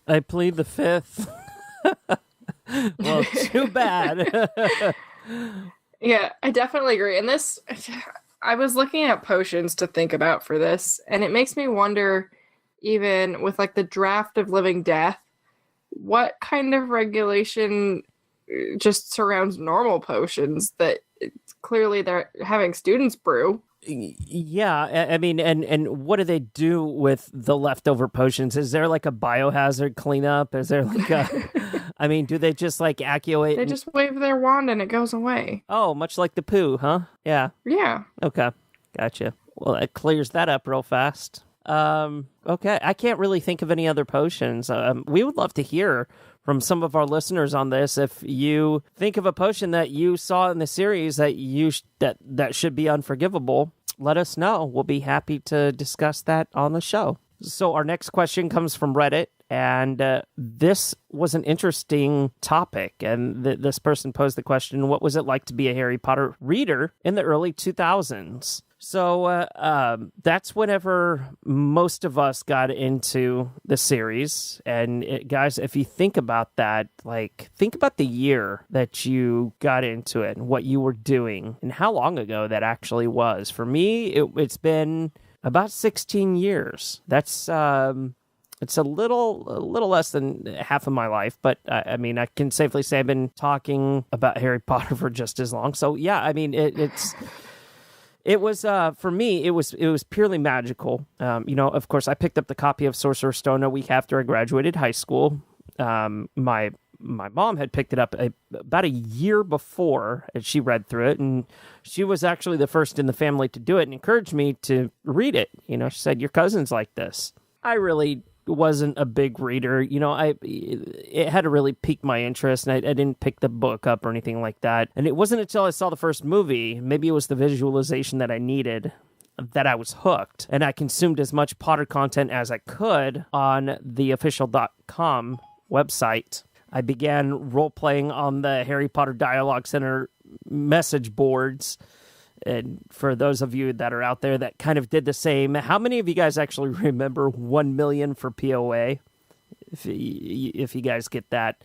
I plead the fifth. Well, too bad.
Yeah, I definitely agree. And this, I was looking at potions to think about for this, and it makes me wonder, even with like the draft of Living Death, what kind of regulation just surrounds normal potions that clearly they're having students brew.
Yeah, I mean, and what do they do with the leftover potions? Is there like a biohazard cleanup? Is there like a, I mean, do they just like acculate?
They just wave their wand and it goes away.
Oh, much like the poo, huh? Yeah.
Yeah.
Okay, gotcha. Well, that clears that up real fast. Okay, I can't really think of any other potions. We would love to hear from some of our listeners on this. If you think of a potion that you saw in the series that that should be unforgivable, let us know. We'll be happy to discuss that on the show. So our next question comes from Reddit, and this was an interesting topic. And this person posed the question, what was it like to be a Harry Potter reader in the early 2000s? So that's whenever most of us got into the series. And guys, if you think about that, like think about the year that you got into it and what you were doing and how long ago that actually was. For me, it's been about 16 years. That's it's a little less than half of my life, but I mean, I can safely say I've been talking about Harry Potter for just as long. So yeah, I mean, it was for me. It was purely magical. Of course, I picked up the copy of Sorcerer's Stone a week after I graduated high school. My mom had picked it up about a year before, and she read through it, and she was actually the first in the family to do it and encouraged me to read it. She said, "Your cousin's like this." I really wasn't a big reader. It had to really pique my interest, and I didn't pick the book up or anything like that. And it wasn't until I saw the first movie, maybe it was the visualization that I needed, that I was hooked. And I consumed as much Potter content as I could on the official.com website. I began role-playing on the Harry Potter Dialogue Center message boards. And for those of you that are out there that kind of did the same, how many of you guys actually remember 1 million for POA? If you guys get that,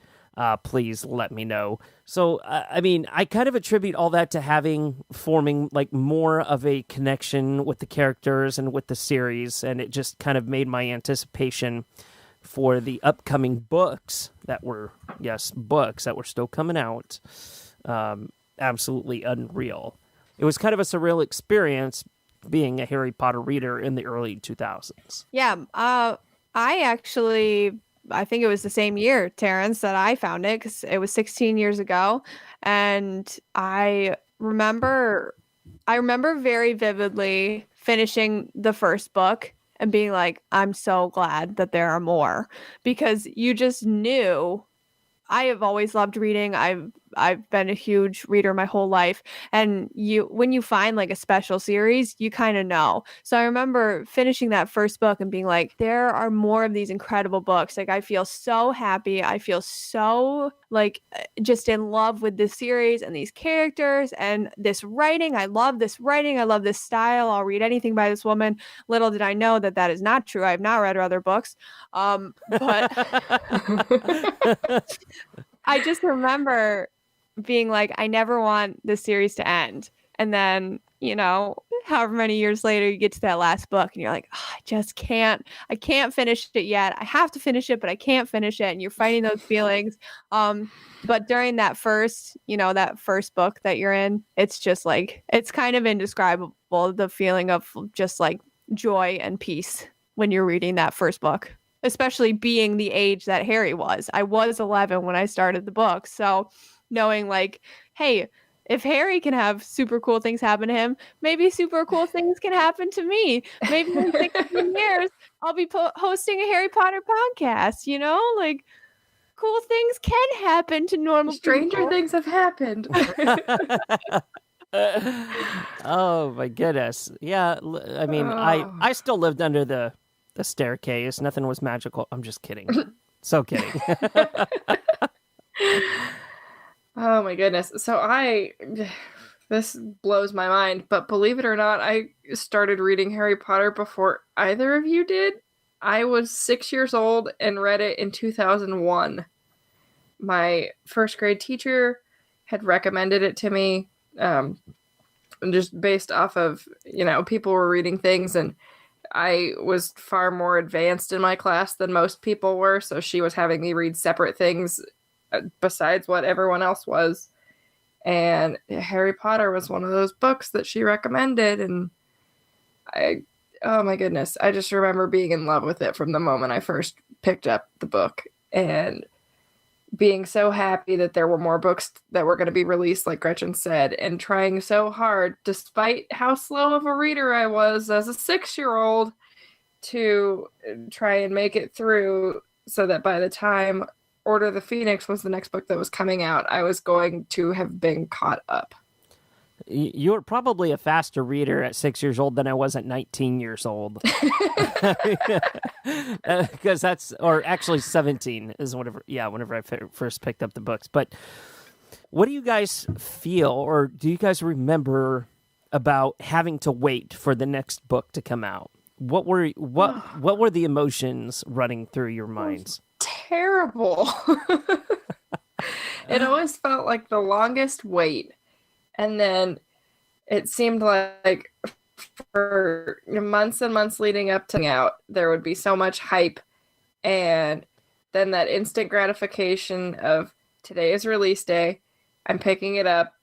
please let me know. So, I mean, I kind of attribute all that to forming like more of a connection with the characters and with the series. And it just kind of made my anticipation for the upcoming books that were still coming out, absolutely unreal. It was kind of a surreal experience being a Harry Potter reader in the early 2000s.
Yeah, I think it was the same year, Terrence, that I found it, because it was 16 years ago. And I remember very vividly finishing the first book and being like, I'm so glad that there are more, because you just knew. I have always loved reading. I've been a huge reader my whole life. And when you find like a special series, you kind of know. So I remember finishing that first book and being like, there are more of these incredible books. Like, I feel so happy. I feel so like just in love with this series and these characters and this writing. I love this writing. I love this style. I'll read anything by this woman. Little did I know that is not true. I have not read her other books. But I just remember being like, I never want this series to end. And then, however many years later, you get to that last book and you're like, I can't finish it yet. I have to finish it, but I can't finish it. And you're fighting those feelings. But during that first book that you're in, it's just like, it's kind of indescribable, the feeling of just like joy and peace when you're reading that first book. Especially being the age that Harry was. I was 11 when I started the book. So knowing like, hey, if Harry can have super cool things happen to him, maybe super cool things can happen to me. Maybe in 16 years, I'll be hosting a Harry Potter podcast, like cool things can happen to normal
Stranger
people.
things have happened.
Oh my goodness. Yeah. I mean, I still lived under the staircase. Nothing was magical. I'm just kidding. So kidding.
Oh my goodness. So this blows my mind, but believe it or not, I started reading Harry Potter before either of you did. I was 6 years old and read it in 2001. My first grade teacher had recommended it to me, just based off of, people were reading things, and I was far more advanced in my class than most people were, so she was having me read separate things besides what everyone else was. And Harry Potter was one of those books that she recommended, and oh my goodness, I just remember being in love with it from the moment I first picked up the book, and being so happy that there were more books that were going to be released, like Gretchen said, and trying so hard, despite how slow of a reader I was as a 6-year-old, to try and make it through so that by the time Order of the Phoenix was the next book that was coming out, I was going to have been caught up.
You were probably a faster reader at 6 years old than I was at 19 years old. Because that's, or actually 17 is whenever I first picked up the books. But what do you guys feel, or do you guys remember about having to wait for the next book to come out? What were the emotions running through your minds?
Terrible. It always felt like the longest wait. And then it seemed like for months and months leading up to out, there would be so much hype. And then that instant gratification of today is release day. I'm picking it up.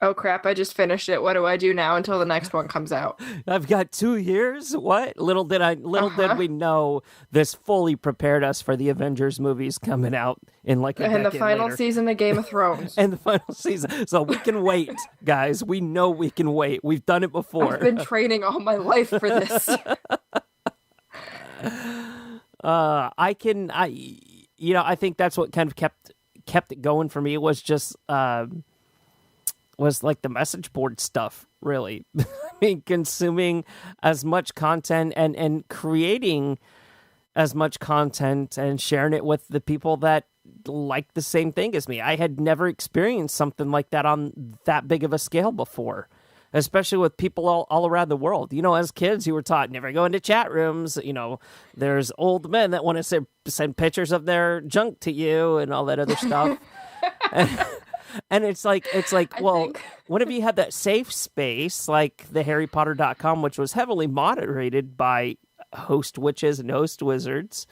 Oh crap, I just finished it. What do I do now until the next one comes out?
I've got 2 years? What? Little did we know this fully prepared us for the Avengers movies coming out in like a decade
And the final
later.
season of Game of Thrones.
And the final season. So we can wait, guys. We know we can wait. We've done it before.
I've been training all my life for this.
I think that's what kind of kept it going for me. It was just was like the message board stuff, really. I mean, consuming as much content and creating as much content and sharing it with the people that like the same thing as me. I had never experienced something like that on that big of a scale before, especially with people all around the world. You know, as kids, you were taught never go into chat rooms. You know, there's old men that want to send pictures of their junk to you and all that other stuff. And it's like, well, what if you had that safe space like the HarryPotter.com, which was heavily moderated by host witches and host wizards?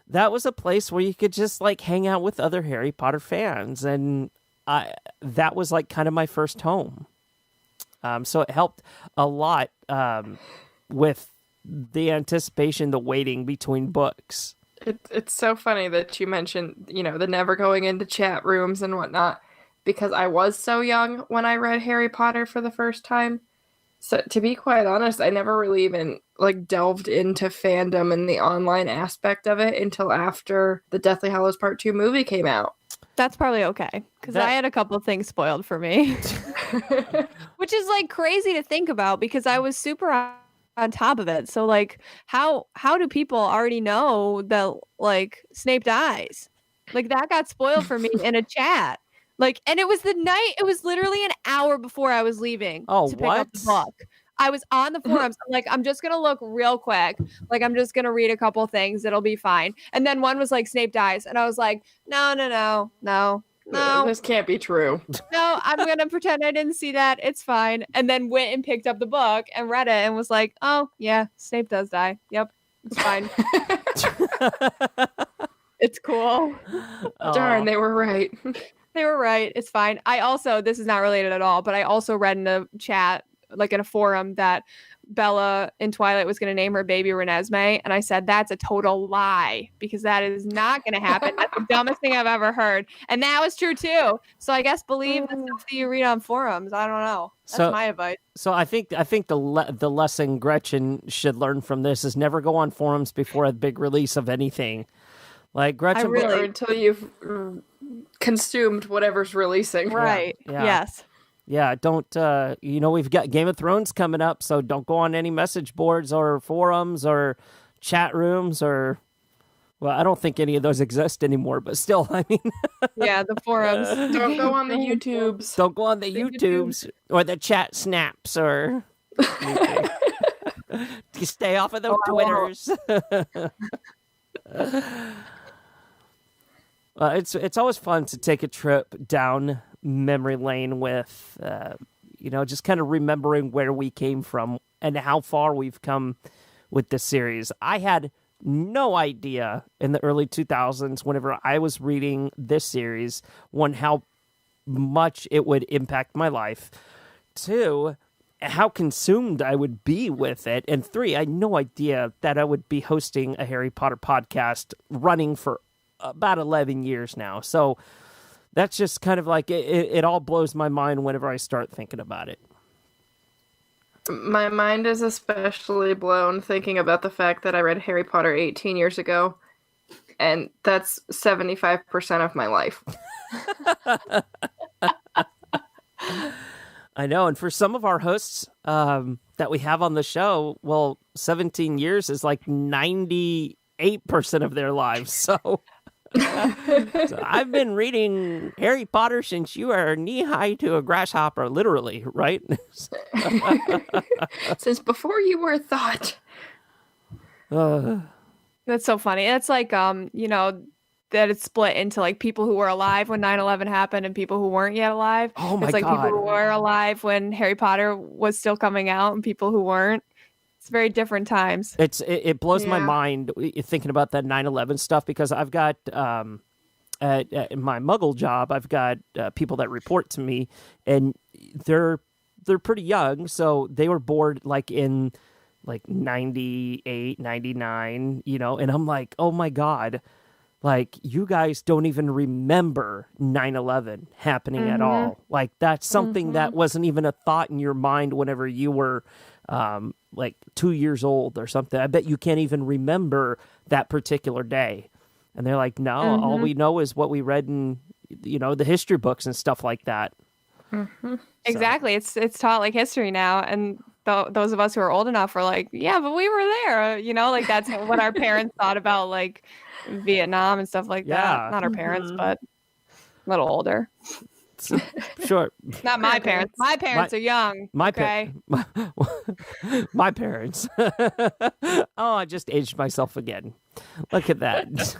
That was a place where you could just like hang out with other Harry Potter fans. And that was like kind of my first home. So it helped a lot with the anticipation, the waiting between books.
It's so funny that you mentioned, the never going into chat rooms and whatnot, because I was so young when I read Harry Potter for the first time. So to be quite honest, I never really even delved into fandom and the online aspect of it until after the Deathly Hallows Part 2 movie came out.
That's probably okay, because I had a couple of things spoiled for me. Which is crazy to think about, because I was super on top of it. So how do people already know that Snape dies? That got spoiled for me in a chat. And it was literally an hour before I was leaving to pick up the book. I was on the forums. I'm I'm just going to look real quick. I'm just going to read a couple things. It'll be fine. And then one was Snape dies. And I was no.
This can't be true.
No, I'm going to pretend I didn't see that. It's fine. And then went and picked up the book and read it and was oh, yeah, Snape does die. Yep, it's fine. It's cool.
Darn, they were right.
They were right. It's fine. This is not related at all, but I also read in a chat, in a forum, that Bella in Twilight was going to name her baby Renesmee. And I said, that's a total lie, because that is not going to happen. That's the dumbest thing I've ever heard. And that was true too. So I guess believe the stuff that you read on forums. I don't know. That's my advice. So
I think the lesson Gretchen should learn from this is never go on forums before a big release of anything. Gretchen,
until you've consumed whatever's releasing.
Right.
Yeah.
Yes.
Yeah, don't, we've got Game of Thrones coming up, so don't go on any message boards or forums or chat rooms I don't think any of those exist anymore, but still, I mean.
Yeah, the forums.
Don't go on the YouTubes.
Don't go on the YouTubes or the chat snaps or. You stay off of those Twitters. It's always fun to take a trip down memory lane with, just kind of remembering where we came from and how far we've come with this series. I had no idea in the early 2000s, whenever I was reading this series, one, how much it would impact my life. Two, how consumed I would be with it. And three, I had no idea that I would be hosting a Harry Potter podcast running for about 11 years now. So that's just kind of it all blows my mind whenever I start thinking about it.
My mind is especially blown thinking about the fact that I read Harry Potter 18 years ago, and that's 75% of my life.
I know, and for some of our hosts that we have on the show, 17 years is 98% of their lives, so... So I've been reading Harry Potter since you are knee-high to a grasshopper, literally, right?
Since before you were a thought.
That's so funny. It's like, that it's split into like people who were alive when 9/11 happened and people who weren't yet alive.
Oh my
It's like
God.
people who were alive when Harry Potter was still coming out and people who weren't. It's very different times.
It blows my
Yeah.
mind thinking about that 9/11 stuff because I've got at my Muggle job, I've got people that report to me, and they're pretty young, so they were born like in like 98, 99, and I'm like, oh my God, like you guys don't even remember 9/11 happening at all. Like that's something that wasn't even a thought in your mind whenever you were like 2 years old or something. I bet you can't even remember that particular day. And they're like, no, all we know is what we read in, the history books and stuff like that.
Exactly. It's taught like history now. And those of us who are old enough are like, yeah, but we were there. Like that's what our parents thought about like Vietnam and stuff like
Yeah.
that. Not our parents, but a little older.
Sure.
Not my parents. My parents are young.
My
okay.
my parents. Oh, I just aged myself again. Look at that.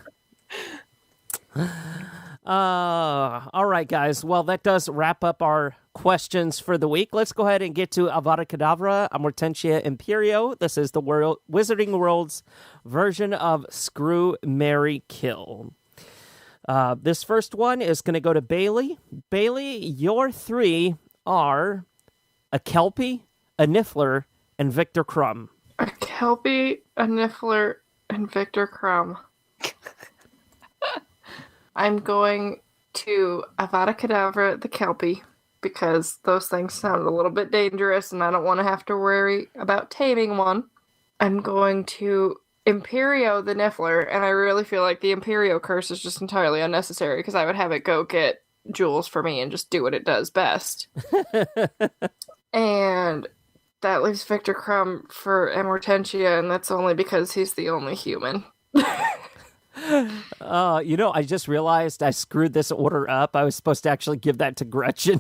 All right, guys. Well, that does wrap up our questions for the week. Let's go ahead and get to Avada Kedavra, Amortentia Imperio. This is the Wizarding World's version of Screw, Marry, Kill. This first one is going to go to Bailey. Bailey, your three are a Kelpie, a Niffler, and Victor Crumb.
A Kelpie, a Niffler, and Victor Crumb. I'm going to Avada Kedavra the Kelpie because those things sound a little bit dangerous and I don't want to have to worry about taming one. I'm going to Imperio the Niffler, and I really feel like the Imperio curse is just entirely unnecessary because I would have it go get jewels for me and just do what it does best. And that leaves Victor Crumb for Amortentia, and that's only because he's the only human.
I just realized I screwed this order up. I was supposed to actually give that to Gretchen.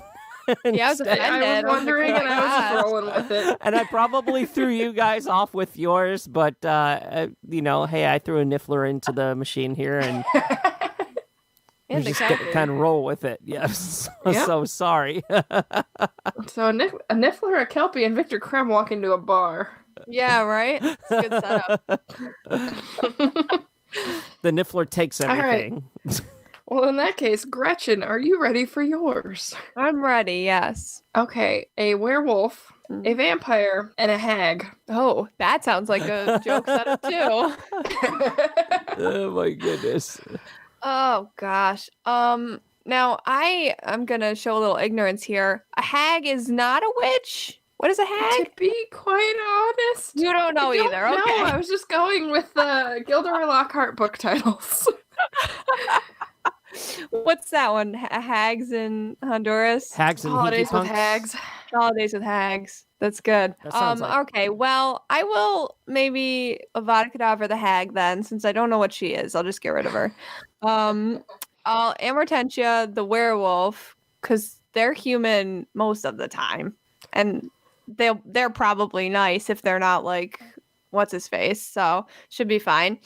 Yeah, I was offended.
I was wondering, and I was just rolling with it.
And I probably threw you guys off with yours, but, hey, I threw a Niffler into the machine here, and we just kind of roll with it. Yes.
Yep.
So sorry.
So a Niffler, a Kelpie, and Victor Crumb walk into a bar.
Yeah, right? It's a good setup.
The Niffler takes everything.
Right. Well, in that case, Gretchen, are you ready for yours?
I'm ready, yes.
Okay, a werewolf, a vampire, and a hag.
Oh, that sounds like a joke setup too.
Oh my goodness.
Oh gosh. Now I'm gonna show a little ignorance here. A hag is not a witch. What is a hag?
To be quite honest,
You don't know either.
No,
Okay.
I was just going with the Gilderoy Lockhart book titles.
What's that one? Hags in Honduras?
Hags and
Holidays
Hinky
with
Punks.
hags.
Holidays with hags. That's good.
That sounds like-
Okay, well, I will maybe Avada Kedavra the hag then, since I don't know what she is. I'll just get rid of her. I'll Amortentia the werewolf, because they're human most of the time. And they're probably nice if they're not like what's his face, so should be fine.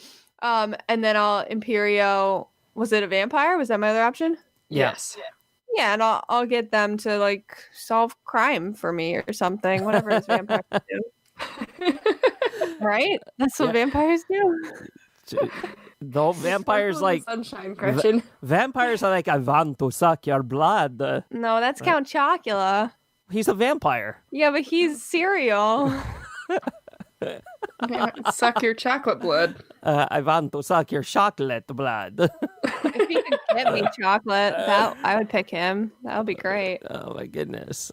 And then I'll Imperio. Was it a vampire? Was that my other option?
Yes.
Yeah, and I'll get them to like solve crime for me or something. Whatever those vampires do. Right? That's what vampires do.
Though vampires like
sunshine, Gretchen.
vampires are like, I want to suck your blood.
No, that's Count Chocula.
He's a vampire.
Yeah, but he's cereal.
Yeah, suck your chocolate blood.
I want to suck your chocolate blood.
If he could get me chocolate, I would pick him. That would be great.
Oh my goodness.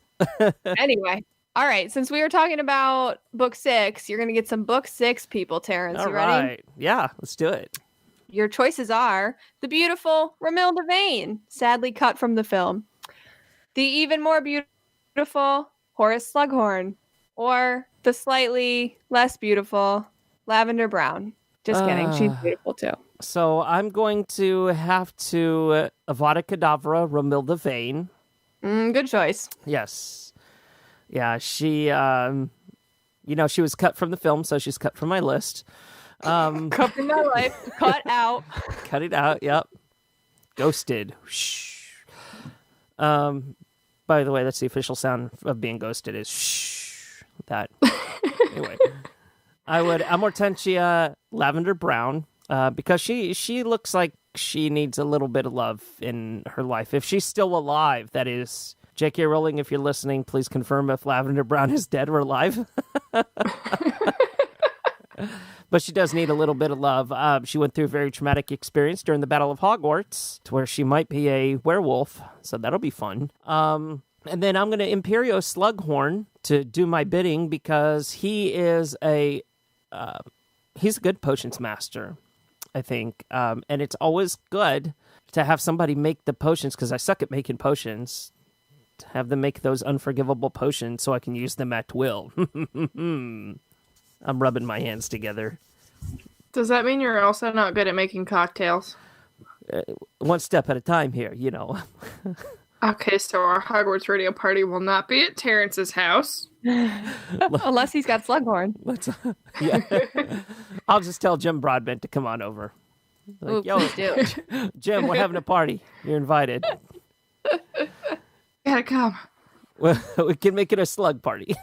Anyway, all right. Since we were talking about book 6, you're gonna get some book 6 people. Terrence,
All
you ready?
right. Yeah, let's do it.
Your choices are the beautiful Romilda Vane, sadly cut from the film, the even more beautiful Horace Slughorn, or the slightly less beautiful Lavender Brown. Just kidding. She's beautiful too.
So I'm going to have to Avada Kedavra, Romilda Vane.
Good choice.
Yes. Yeah, she, she was cut from the film, so she's cut from my list.
Cut from my life. Cut out.
Cut it out, yep. Ghosted. Shh. By the way, that's the official sound of being ghosted is shh. That. Anyway. I would Amortentia Lavender Brown, because she looks like she needs a little bit of love in her life. If she's still alive, that is. J.K. Rowling, if you're listening, please confirm if Lavender Brown is dead or alive. But she does need a little bit of love. She went through a very traumatic experience during the Battle of Hogwarts, to where she might be a werewolf, so that'll be fun. And then I'm going to Imperio Slughorn to do my bidding, because he is he's a good potions master, I think. And it's always good to have somebody make the potions, because I suck at making potions. To have them make those unforgivable potions so I can use them at will. I'm rubbing my hands together.
Does that mean you're also not good at making cocktails?
One step at a time here,
Okay, so our Hogwarts radio party will not be at Terrence's house.
Unless he's got Slughorn.
I'll just tell Jim Broadbent to come on over.
Like, yo, please do.
Jim, we're having a party. You're invited.
Gotta come.
Well, we can make it a slug party.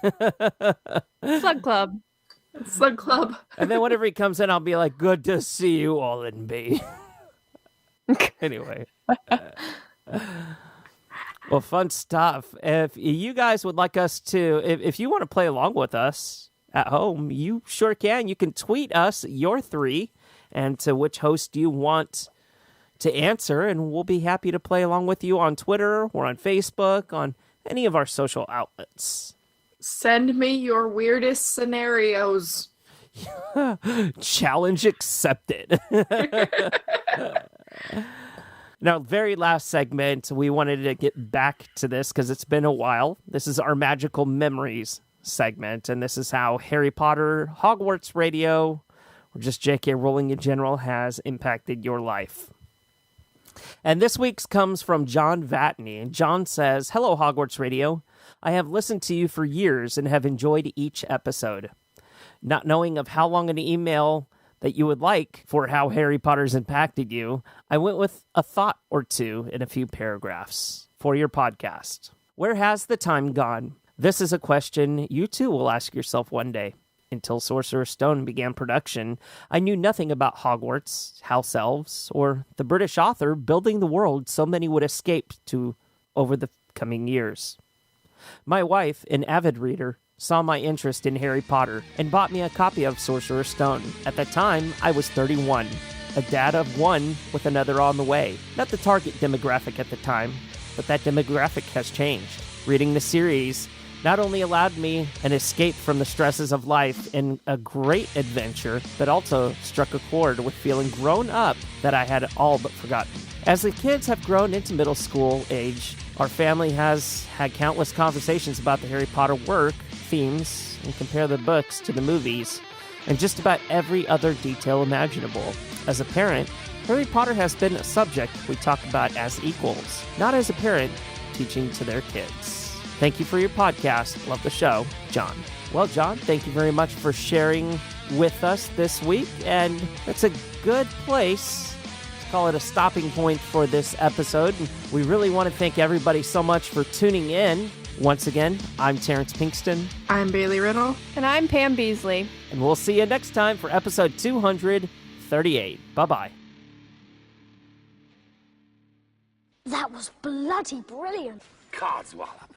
Slug club.
Slug club.
And then whenever he comes in, I'll be like, good to see you all in B. Anyway. Well, fun stuff. If you guys would like us to, if you want to play along with us at home, you sure can. You can tweet us your 3 and to which host you want to answer, and we'll be happy to play along with you on Twitter or on Facebook, on any of our social outlets.
Send me your weirdest scenarios.
Challenge accepted. Now, very last segment, we wanted to get back to this because it's been a while. This is our Magical Memories segment, and this is how Harry Potter, Hogwarts Radio, or just J.K. Rowling in general has impacted your life. And this week's comes from John Vatney, and John says, "Hello, Hogwarts Radio. I have listened to you for years and have enjoyed each episode. Not knowing of how long an email that you would like for how Harry Potter's impacted you, I went with a thought or two in a few paragraphs for your podcast. Where has the time gone? This is a question you too will ask yourself one day. Until Sorcerer's Stone began production, I knew nothing about Hogwarts, house elves, or the British author building the world so many would escape to over the coming years. My wife, an avid reader, saw my interest in Harry Potter and bought me a copy of Sorcerer's Stone. At that time, I was 31, a dad of one with another on the way. Not the target demographic at the time, but that demographic has changed. Reading the series not only allowed me an escape from the stresses of life and a great adventure, but also struck a chord with feeling grown up that I had all but forgotten. As the kids have grown into middle school age, our family has had countless conversations about the Harry Potter work, themes, and compare the books to the movies, and just about every other detail imaginable. As a parent, Harry Potter has been a subject we talk about as equals, not as a parent teaching to their kids. Thank you for your podcast. Love the show, John." Well, John, thank you very much for sharing with us this week, and it's a good place to call it a stopping point for this episode. We really want to thank everybody so much for tuning in. Once again, I'm Terrence Pinkston.
I'm Bailey Riddle.
And I'm Pam Beasley.
And we'll see you next time for episode 238. Bye-bye.
That was bloody brilliant.
Codswallop.